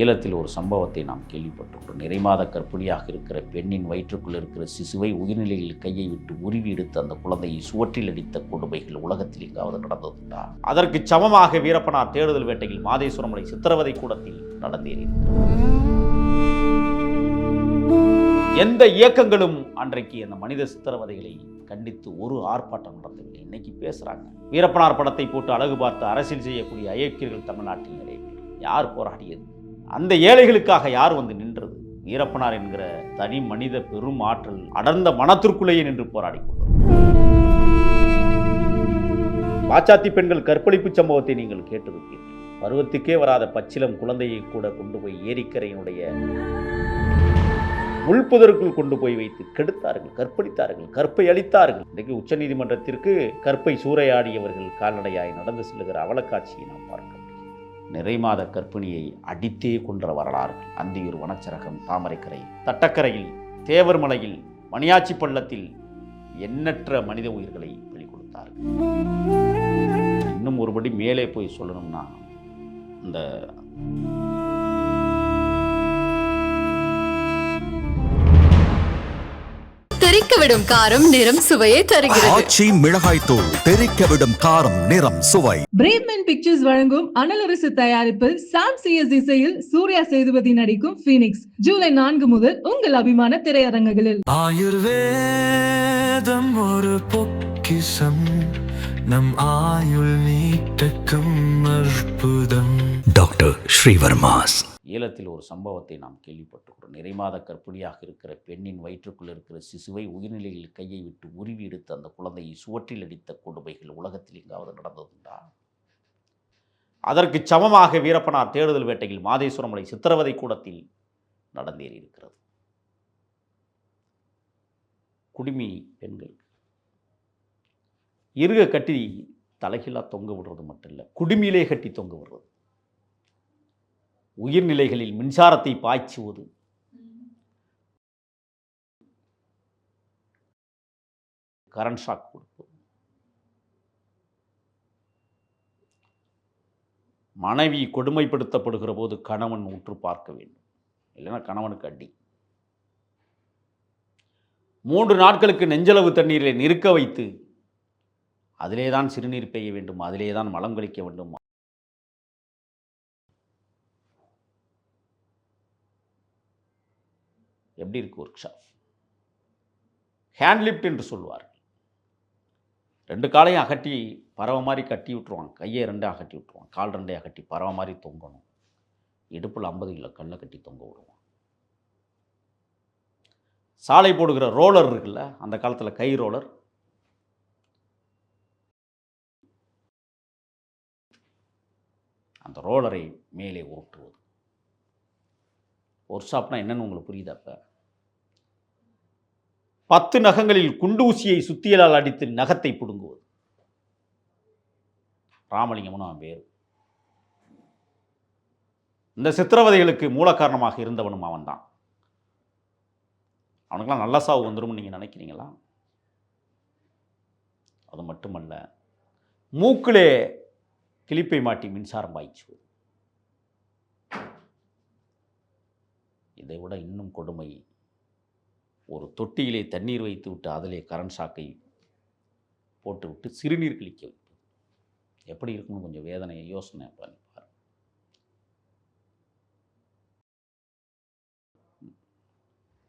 ஈழத்தில் ஒரு சம்பவத்தை நாம் கேள்விப்பட்டுள்ளோம். நிறைமாத கர்ப்பிணியாக இருக்கிற பெண்ணின் வயிற்றுக்குள் இருக்கிற சிசுவை உயிர்நிலையில் கையை விட்டு உருவி எடுத்து அந்த குழந்தையை சுவற்றில் அடித்த கொடுமைகள் உலகத்தில் எங்காவது நடந்ததுண்டா? அதற்கு சமமாக வீரப்பனார் தேடுதல் வேட்டையில் மாதேஸ்வரம் மலை சித்திரவதை கூடத்தில் நடந்தேறியிருக்கிறது. எந்த இயக்கங்களும் அன்றைக்கு அந்த மனித சித்திரவதைகளை கண்டித்து ஒரு ஆர்ப்பாட்டம் நடந்தவில்லை. இன்னைக்கு பேசுறாங்க. வீரப்பனார் படத்தை போட்டு அழகு பார்த்து அரசியல் செய்யக்கூடிய அயோக்கியர்கள் தமிழ்நாட்டில் நிறைய பேர். யார் போராடியது? அந்த ஏழைகளுக்காக யார் வந்து நின்றது? வீரப்பனார் என்கிற தனி மனித பெரும் ஆற்றல் அடர்ந்த மனத்திற்குள்ளேயே நின்று போராடி கொண்டது. பாச்சாத்தி பெண்கள் கற்பழிப்பு சம்பவத்தை நீங்கள் கேட்டிருப்பீர்கள். பருவத்துக்கே வராத பச்சிலம் குழந்தையை கூட கொண்டு போய் ஏரிக்கரையினுடைய உள்புதருக்குள் கொண்டு போய் வைத்து கெடுத்தார்கள், கற்பழித்தார்கள், கற்பை அளித்தார்கள். இன்றைக்கு உச்சநீதிமன்றத்திற்கு கற்பை சூறையாடியவர்கள் கால்நடையாய் நடந்து செல்லுகிற அவலக்காட்சியை நாம் பார்க்க முடியும். நிறைமாத கர்ப்பிணியை அடித்தே கொன்ற வரலாறுகள் அந்தியூர், வனச்சரகம், தாமரைக்கரை, தட்டக்கரையில், தேவர்மலையில், மணியாச்சி பள்ளத்தில் எண்ணற்ற மனித உயிர்களை பலி கொடுத்தார்கள். இன்னும் ஒருபடி மேலே போய் சொல்லணும்னா, இந்த தெறிக்கவிடும் காரம் நிறம் சுவையை தருகிறது. ஆச்சி மிளகாய் தூள் தெறிக்கவிடும் காரம் நிறம் சுவை. பிரேவ்மேன் பிக்சர்ஸ் வழங்கும் அனலரசு தயாரிப்பில் சாம் சிஎஸ் இசையில் சூர்யா சேதுபதி நடிக்கும் பீனிக்ஸ் ஜூலை 4 முதல் உங்கள் அபிமான திரையரங்குகளில். ஆயுர்வேதம் ஒரு பொக்கிஷம், நம் ஆயுள் நீட்டக்கும் அற்புதம். டாக்டர் ஸ்ரீவர்மாஸ். ஈழத்தில் ஒரு சம்பவத்தை நாம் கேள்விப்பட்டுக்கிறோம். நிறைமாத கர்ப்பிணியாக இருக்கிற பெண்ணின் வயிற்றுக்குள் இருக்கிற சிசுவை உயிர்நிலையில் கையை விட்டு உருவி எடுத்து அந்த குழந்தையை சுவற்றில் அடித்த கொடுமைகள் உலகத்தில் எங்காவது நடந்ததுண்டா? அதற்கு சமமாக வீரப்பனார் தேடுதல் வேட்டையில் மாதேஸ்வரம் மலை சித்திரவதை கூடத்தில் நடந்தேறியிருக்கிறது. குடுமி பெண்கள் இருக கட்டி தலைகீழா தொங்க விடுறது மட்டும் இல்லை, குடுமியிலே கட்டி தொங்க விடுறது, உயிர்நிலைகளில் மின்சாரத்தை பாய்ச்சுவது, கரண்ட் ஷாக் கொடுப்பது, மனைவி கொடுமைப்படுத்தப்படுகிற போது கணவன் உற்று பார்க்க வேண்டும், இல்லைன்னா கணவனுக்கு அடி. 3 நாட்களுக்கு நெஞ்சளவு தண்ணீரை நிற்க வைத்து அதிலே தான் சிறுநீர் பெய்ய வேண்டும், அதிலே தான் மலம் கழிக்க வேண்டும். எப்படி இருக்கு ஒர்க் ஷாப்? ஹேண்ட்லிஃப்ட் என்று சொல்வார்கள். 2 காலையும் அகட்டி பறவை மாதிரி கட்டி விட்டுருவாங்க, கையை 2 அகட்டி விட்டுருவாங்க, கால் 2 அகட்டி பறவை மாதிரி தொங்கணும். இடுப்பில் 50 கிலோ கல்லை கட்டி தொங்க விடுவான். சாலை போடுகிற ரோலர் இருக்குல்ல, அந்த காலத்தில் கை ரோலர், அந்த ரோலரை மேலே உருட்டுவது. ஒர்க் ஷாப்னா என்னன்னு உங்களுக்கு புரியுதாப்ப? 10 நகங்களில் குண்டூசியை சுத்தியலால் அடித்து நகத்தை பிடுங்குவது. ராமலிங்கம்னு அவன் பேர். இந்த சித்திரவதைகளுக்கு மூல காரணமாக இருந்தவனும் அவன் தான். அவனுக்கெல்லாம் நல்ல சாவு வந்துடும் நீங்கள் நினைக்கிறீங்களா? அது மட்டுமல்ல, மூக்கிலே கிளிப்பை மாட்டி மின்சாரம் பாய்ச்சுவது. இதை விட இன்னும் கொடுமை, ஒரு தொட்டியிலே தண்ணீர் வைத்து விட்டு அதிலே கரண்ட் ஷாக்கை போட்டு விட்டு சிறுநீர் கழிக்க வைப்பது. எப்படி இருக்குன்னு கொஞ்சம் வேதனையை யோசனை பண்ணி பாருங்க.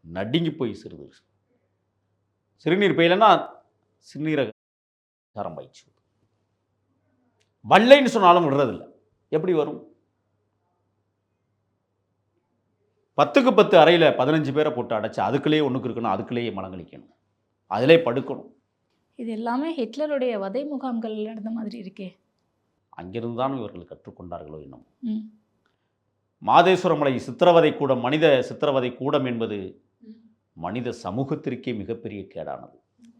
நடுங்கி போய் சிறுநீர் பெய்யலைன்னா சிறுநீரை பாய்ச்சு. வல்லைன்னு சொன்னாலும் விடுறதில்லை. எப்படி வரும்? 10க்கு 10 அறையில் 15 பேரை போட்டு அடைச்சி அதுக்குள்ளேயே ஒன்றுக்கு இருக்கணும், அதுக்குள்ளேயே மலங்களிக்கணும், அதிலே படுக்கணும். இது எல்லாமே ஹிட்லருடைய வதை முகாம்கள் நடந்த மாதிரி இருக்கே. அங்கிருந்து தான் இவர்கள் கற்றுக்கொண்டார்களோ இன்னும். மாதேஸ்வரம் மலை சித்திரவதை கூடம், மனித சித்திரவதை கூடம் என்பது மனித சமூகத்திற்கே மிகப்பெரிய கேடானது.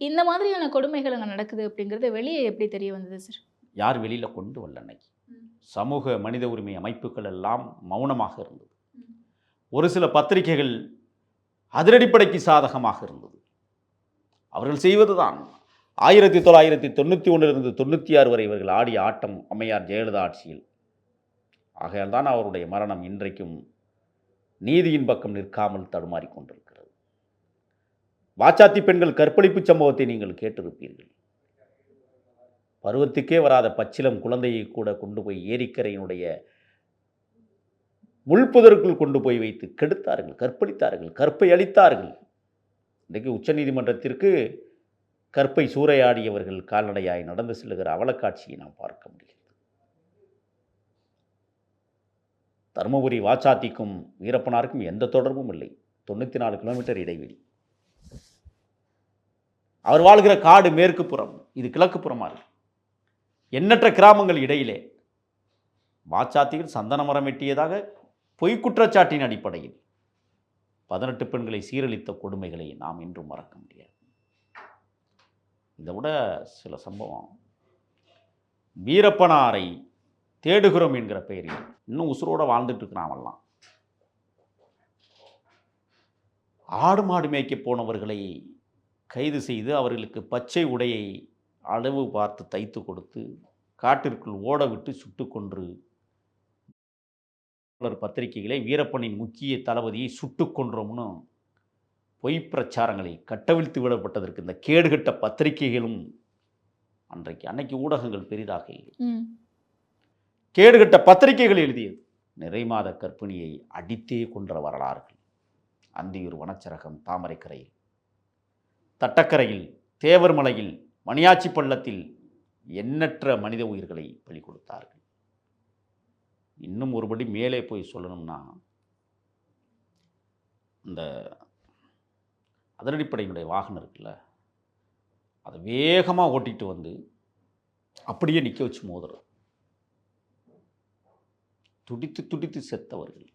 இந்த மாதிரியான கொடுமைகள் அங்கே நடக்குது அப்படிங்கிறது வெளியே எப்படி தெரிய வந்தது சார்? யார் வெளியில் கொண்டு வரல? அன்னைக்கு சமூக மனித உரிமை அமைப்புகள் எல்லாம் மௌனமாக இருந்தது. ஒரு சில பத்திரிகைகள் அதிரடிப்படைக்கு சாதகமாக இருந்தது. அவர்கள் செய்வது தான் 1991 96 வரை இவர்கள் ஆடிய ஆட்டம் அம்மையார் ஜெயலலிதா ஆட்சியில். ஆகையால் தான் அவருடைய மரணம் இன்றைக்கும் நீதியின் பக்கம் நிற்காமல் தடுமாறிக் கொண்டிருக்கிறது. வாச்சாத்தி பெண்கள் கற்பழிப்பு சம்பவத்தை நீங்கள் கேட்டிருப்பீர்கள். பருவத்துக்கே வராத பச்சிலம் குழந்தையை கூட கொண்டு போய் ஏரிக்கரையினுடைய முள்புதருக்குள் கொண்டு போய் வைத்து கெடுத்தார்கள், கற்பழித்தார்கள், கற்பை அளித்தார்கள். இன்றைக்கு உச்சநீதிமன்றத்திற்கு கற்பை சூறையாடியவர்கள் கால்நடையாய் நடந்து செல்லுகிற அவலக்காட்சியை நாம் பார்க்க முடிகிறது. தருமபுரி வாச்சாத்திக்கும் வீரப்பனாருக்கும் எந்த தொடர்பும் இல்லை. 94 கிலோமீட்டர் இடைவெளி. அவர் வாழ்கிற காடு மேற்கு புறம், இது கிழக்கு புறமாக இருக்கு. எண்ணற்ற கிராமங்கள் இடையிலே வாச்சாத்திகள் சந்தன மரம் வெட்டியதாக பொய்க்குற்றச்சாட்டின் அடிப்படையில் 18 பெண்களை சீரழித்த கொடுமைகளை நாம் இன்றும் மறக்க முடியாது. இதை விட சில சம்பவம், வீரப்பனாரை தேடுகிறோம் என்கிற பெயரில் இன்னும் உசுரோடு வாழ்ந்துட்டு இருக்கிறாங்கலாம். ஆடு மாடு மேய்க்க போனவர்களை கைது செய்து அவர்களுக்கு பச்சை உடையை அளவு பார்த்து தைத்து கொடுத்து காட்டிற்குள் ஓட விட்டு சுட்டு கொன்று பத்திரிகைகளை வீரப்பனின் முக்கிய தளபதியை சுட்டு கொன்றோம்னு பொய் பிரச்சாரங்களை கட்டவிழ்த்து விடப்பட்டதற்கு இந்த கேடுகட்ட பத்திரிகைகளும் அன்னைக்கு ஊடகங்கள் பெரிதாக இல்லை. கேடுகட்ட பத்திரிகைகள் எழுதியது. நிறைமாத கர்ப்பிணியை அடித்தே கொன்ற வரலாறுகள் அந்தியூர் வனச்சரகம், தாமரைக்கரையில், தட்டக்கரையில், தேவர்மலையில், மணியாச்சி பள்ளத்தில் எண்ணற்ற மனித உயிர்களை பலி கொடுத்தார்கள். இன்னும் ஒருபடி மேலே போய் சொல்லணும்னா, இந்த அதிரடிப்படையினுடைய வாகனம் இருக்குல்ல, அதை வேகமாக ஓட்டிகிட்டு வந்து அப்படியே நிற்க வச்சு மோதுறது, துடித்து துடித்து செத்தவர்கள்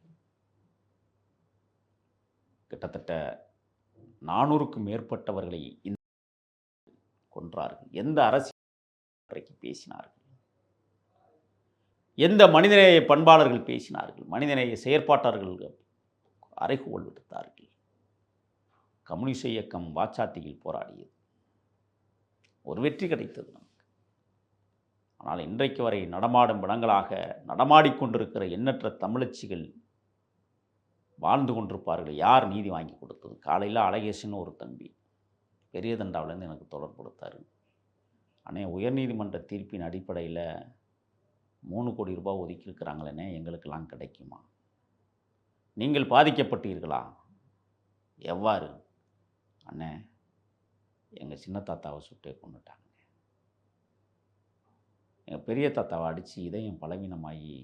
கிட்டத்தட்ட 400க்கும் மேற்பட்டவர்களை கொன்றார்கள். எந்த அரசியல் பேசினார்கள்? எந்த மனிதநேய பண்பாளர்கள் பேசினார்கள்? மனிதநேய செயற்பாட்டாளர்கள் அறைகூவல் விடுத்தார்கள். கம்யூனிஸ்ட் இயக்கம் வாச்சாத்தியில் போராடியது. ஒரு வெற்றி கிடைத்தது நமக்கு. ஆனால் இன்றைக்கு வரை நடமாடும் விலங்களாக நடமாடிக்கொண்டிருக்கிற எண்ணற்ற தமிழச்சிகள் வாழ்ந்து கொண்டிருப்பார்கள். யார் நீதி வாங்கி கொடுத்தது? காலையில் அழகேசன் ஒரு தம்பி பெரிய தண்டாவிலேருந்து எனக்கு தொடர்பு கொடுத்தாரு. ஆனால் உயர்நீதிமன்ற தீர்ப்பின் அடிப்படையில் 3 கோடி ரூபாய் ஒதுக்கியிருக்கிறாங்களே, எங்களுக்கெல்லாம் கிடைக்குமா? நீங்கள் பாதிக்கப்பட்டீர்களா? எவ்வாறு? அண்ணே, எங்கள் சின்ன தாத்தாவை சுட்டே கொண்டுட்டாங்க, எங்கள் பெரிய தாத்தாவை அடித்து இதயம் பலவீனமாகி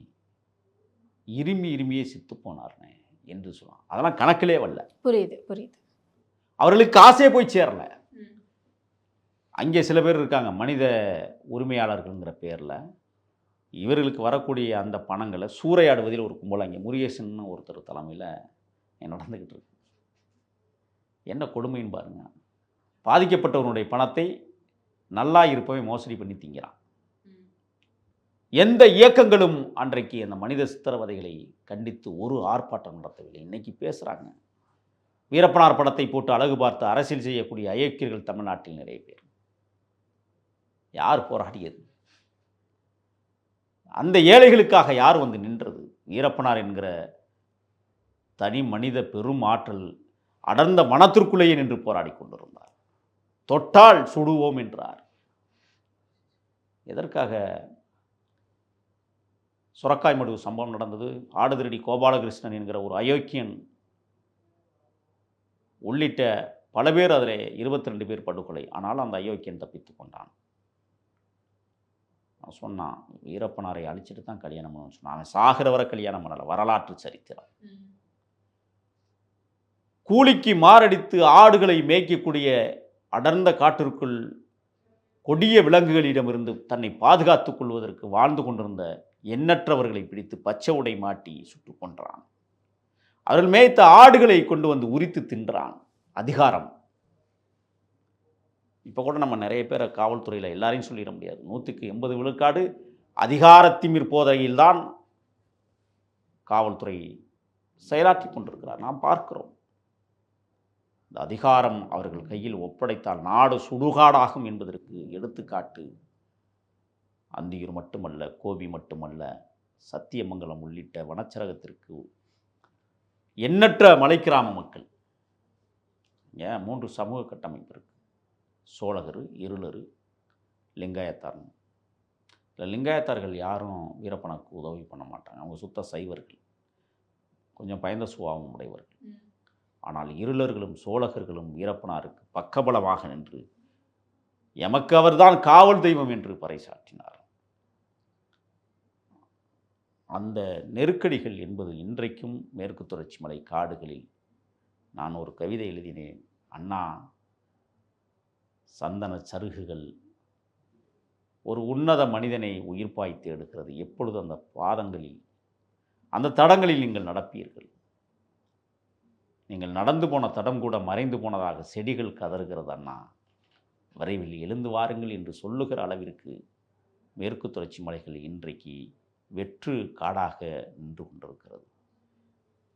இருமியே செத்து போனார்னே என்று சொல்லலாம். அதெல்லாம் கணக்கிலே வரல. புரியுது. அவர்களுக்கு காசே போய் சேரல. அங்கே சில பேர் இருக்காங்க, மனித உரிமையாளர்கள்ங்கிற பேரில் இவர்களுக்கு வரக்கூடிய அந்த பணங்களை சூறையாடுவதில் ஒரு கும்பல் அங்கே முருகேசன் ஒருத்தர் தலைமையில் நடந்துக்கிட்டு இருக்கு. என்ன கொடுமைன்னு பாருங்க. பாதிக்கப்பட்டவனுடைய பணத்தை நல்லா இருப்பவே மோசடி பண்ணி திங்கிறான். எந்த இயக்கங்களும் அன்றைக்கு அந்த மனித சித்திரவதைகளை கண்டித்து ஒரு ஆர்ப்பாட்டம் நடத்தவில்லை. இன்னைக்கு பேசுகிறாங்க. வீரப்பனார் படத்தை போட்டு அழகு பார்த்து அரசியல் செய்யக்கூடிய அயோக்கியர்கள் தமிழ்நாட்டில் நிறைய பேர். யார் போராடியது? அந்த ஏழைகளுக்காக யார் வந்து நின்றது? வீரப்பனார் என்கிற தனி மனித பெரும் ஆற்றல் அடர்ந்த மனத்திற்குள்ளேயே நின்று போராடி கொண்டிருந்தார். தொட்டால் சுடுவோம் என்றார். எதற்காக? சுரக்காய்மடு சம்பவம் நடந்தது. ஆடுதிரடி கோபாலகிருஷ்ணன் என்கிற ஒரு அயோக்கியன் உள்ளிட்ட பல பேர், அதில் 22 பேர் படுகொலை. ஆனாலும் அந்த அயோக்கியன் தப்பித்து கொண்டான். நான் சொன்னான், வீரப்பனாரை அழிச்சிட்டு தான் கல்யாணம் பண்ணணும்னு சொன்னான். அவன் சாகிறவரை கல்யாணம் பண்ணலை. வரலாற்று சரித்திரம். கூலிக்கு மாரடித்து ஆடுகளை மேய்க்கக்கூடிய அடர்ந்த காட்டிற்குள் கொடிய விலங்குகளிடமிருந்து தன்னை பாதுகாத்துக் கொள்வதற்கு வாழ்ந்து கொண்டிருந்த எண்ணற்றவர்களை பிடித்து பச்சை உடை மாட்டி சுட்டு கொன்றான். அவர்கள் மேய்த்த ஆடுகளை கொண்டு வந்து உரித்து தின்றான். அதிகாரம். இப்போ கூட நம்ம நிறைய பேரை காவல்துறையில் எல்லாரையும் சொல்லிட முடியாது. 100% 80% அதிகாரத்திமிர் போதையில்தான் காவல்துறை செயலாற்றி கொண்டிருக்கிறார். நாம் பார்க்கிறோம். இந்த அதிகாரம் அவர்கள் கையில் ஒப்படைத்தால் நாடு சுடுகாடாகும் என்பதற்கு எடுத்துக்காட்டு அந்தியூர் மட்டுமல்ல, கோபி மட்டுமல்ல, சத்தியமங்கலம் உள்ளிட்ட வனச்சரகத்திற்கு எண்ணற்ற மலை கிராம மக்கள். ஏன் 3 சமூக கட்டமைப்பு இருக்குது. சோழகர், இருளர், லிங்காயத்தார். இல்லை, லிங்காயத்தார்கள் யாரும் வீரப்பனுக்கு உதவி பண்ண மாட்டாங்க. அவங்க சுத்த சைவர்கள், கொஞ்சம் பயந்த சுபாவம் உடையவர்கள். ஆனால் இருளர்களும் சோழகர்களும் வீரப்பனாருக்கு பக்கபலமாக நின்று எமக்கு அவர்தான் காவல் தெய்வம் என்று பறைசாற்றினார். அந்த நெருக்கடிகள் என்பது இன்றைக்கும் மேற்கு தொடர்ச்சி மலை காடுகளில். நான் ஒரு கவிதை எழுதினேன். அண்ணா, சந்தன சருகுகள் ஒரு உன்னத மனிதனை உயிர்ப்பாய் தேடுகிறது. எப்பொழுது அந்த பாதங்களில், அந்த தடங்களில் நீங்கள் நடப்பீர்கள். நீங்கள் நடந்து போன தடம் கூட மறைந்து போனதாக செடிகள் கதறுகிறது. அண்ணா, விரைவில் எழுந்து வாருங்கள் என்று சொல்லுகிற அளவிற்கு மேற்கு தொடர்ச்சி மலைகள் இன்றைக்கு வெற்று காடாக நின்று கொண்டிருக்கிறது.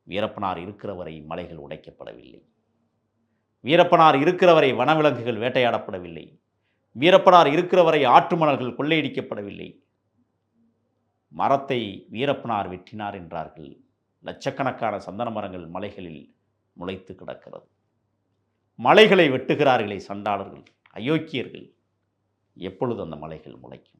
வீரப்பனார் இருக்கிறவரை மலைகள் உடைக்கப்படவில்லை. வீரப்பனார் இருக்கிறவரை வனவிலங்குகள் வேட்டையாடப்படவில்லை. வீரப்பனார் இருக்கிறவரை ஆற்று மணல்கள் கொள்ளையடிக்கப்படவில்லை. மரத்தை வீரப்பனார் வெட்டினார் என்றார்கள். லட்சக்கணக்கான சந்தன மரங்கள் மலைகளில் முளைத்து கிடக்கிறது. மலைகளை வெட்டுகிறார்களே சண்டாளர்கள், அயோக்கியர்கள். எப்பொழுது அந்த மலைகள் முளைக்கும்?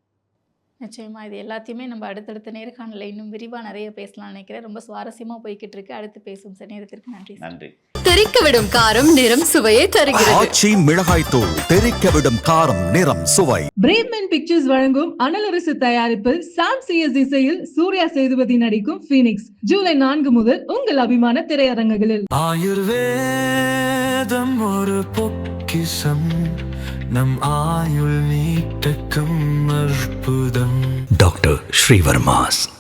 நிச்சயமா இது எல்லாத்தையுமே நம்ம அடுத்தடுத்த நேர்காணல இன்னும் விரிவாக நிறைய பேசலாம்னு நினைக்கிறேன். ரொம்ப சுவாரஸ்யமாக போய்கிட்டு இருக்கு. அடுத்து பேசும் சார். நேரத்திற்கு நன்றி சார். நன்றி. தெறிக்க விடும் காரம் நிறம் சுவையை தருகிறது. ஆச்சி மிளகாய் தூள் தெறிக்க விடும் காரம் நிறம் சுவை. பிரேவ்மேன் பிக்சர்ஸ் வழங்கும் அனலரசு தயாரிப்பில் சாம் சிஎஸ் இசையில் சூர்யா சேதுபதி நடிக்கும் ஃபீனிக்ஸ் ஜூலை 4 முதல் உங்கள் அபிமான திரையரங்குகளில். ஆயுர்வேதம் ஒரு பொக்கிஷம், நம் ஆயுள் நீட்டக்கும் அற்புதம். டாக்டர் ஸ்ரீவர்மாஸ்.